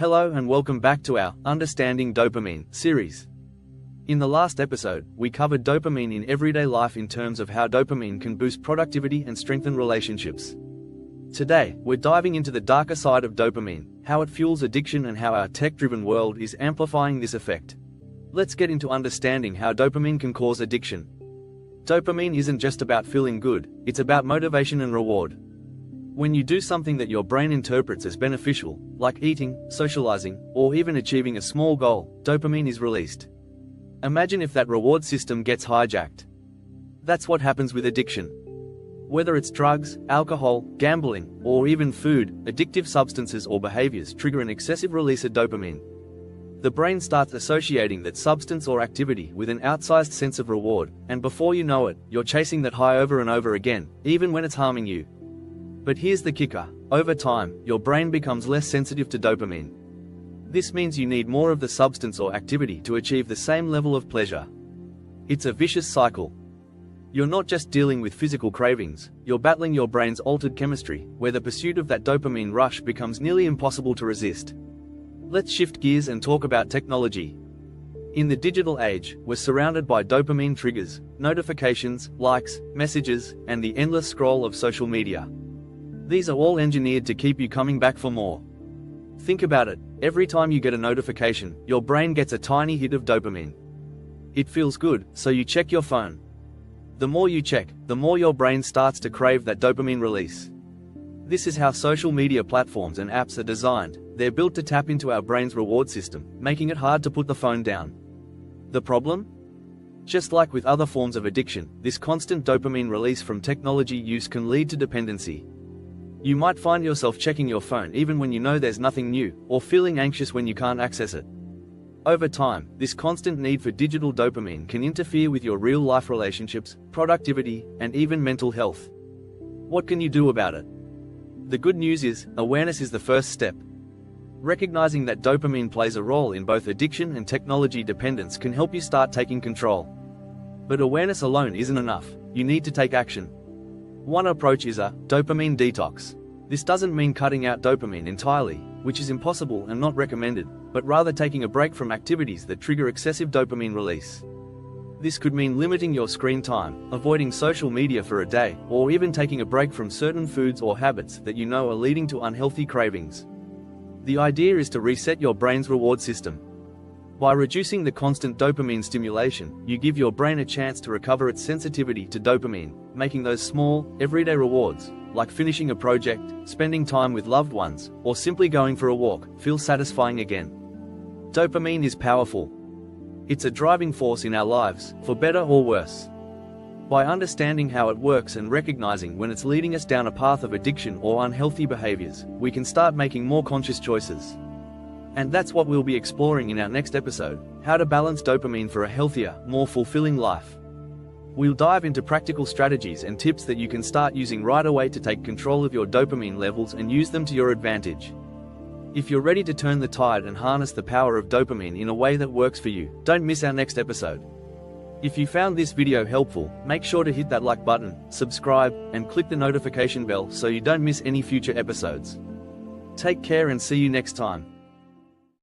Hello and welcome back to our Understanding Dopamine series. In the last episode, we covered dopamine in everyday life in terms of how dopamine can boost productivity and strengthen relationships. Today, we're diving into the darker side of dopamine, how it fuels addiction and how our tech-driven world is amplifying this effect. Let's get into understanding how dopamine can cause addiction. Dopamine isn't just about feeling good, it's about motivation and reward. When you do something that your brain interprets as beneficial, like eating, socializing, or even achieving a small goal, dopamine is released. Imagine if that reward system gets hijacked. That's what happens with addiction. Whether it's drugs, alcohol, gambling, or even food, addictive substances or behaviors trigger an excessive release of dopamine. The brain starts associating that substance or activity with an outsized sense of reward, and before you know it, you're chasing that high over and over again, even when it's harming you. But here's the kicker: over time, your brain becomes less sensitive to dopamine. This means you need more of the substance or activity to achieve the same level of pleasure. It's a vicious cycle. You're not just dealing with physical cravings, you're battling your brain's altered chemistry, where the pursuit of that dopamine rush becomes nearly impossible to resist. Let's shift gears and talk about technology. In the digital age, we're surrounded by dopamine triggers, notifications, likes, messages, and the endless scroll of social media. These are all engineered to keep you coming back for more. Think about it: every time you get a notification, your brain gets a tiny hit of dopamine. It feels good, so you check your phone. The more you check, the more your brain starts to crave that dopamine release. This is how social media platforms and apps are designed. They're built to tap into our brain's reward system, making it hard to put the phone down. The problem? Just like with other forms of addiction, this constant dopamine release from technology use can lead to dependency. You might find yourself checking your phone even when you know there's nothing new, or feeling anxious when you can't access it. Over time, this constant need for digital dopamine can interfere with your real-life relationships, productivity, and even mental health. What can you do about it? The good news is, awareness is the first step. Recognizing that dopamine plays a role in both addiction and technology dependence can help you start taking control. But awareness alone isn't enough. You need to take action. One approach is a dopamine detox. This doesn't mean cutting out dopamine entirely, which is impossible and not recommended, but rather taking a break from activities that trigger excessive dopamine release. This could mean limiting your screen time, avoiding social media for a day, or even taking a break from certain foods or habits that you know are leading to unhealthy cravings. The idea is to reset your brain's reward system. By reducing the constant dopamine stimulation, you give your brain a chance to recover its sensitivity to dopamine, making those small, everyday rewards, like finishing a project, spending time with loved ones, or simply going for a walk, feel satisfying again. Dopamine is powerful. It's a driving force in our lives, for better or worse. By understanding how it works and recognizing when it's leading us down a path of addiction or unhealthy behaviors, we can start making more conscious choices. And that's what we'll be exploring in our next episode: how to balance dopamine for a healthier, more fulfilling life. We'll dive into practical strategies and tips that you can start using right away to take control of your dopamine levels and use them to your advantage. If you're ready to turn the tide and harness the power of dopamine in a way that works for you, don't miss our next episode. If you found this video helpful, make sure to hit that like button, subscribe, and click the notification bell so you don't miss any future episodes. Take care and see you next time.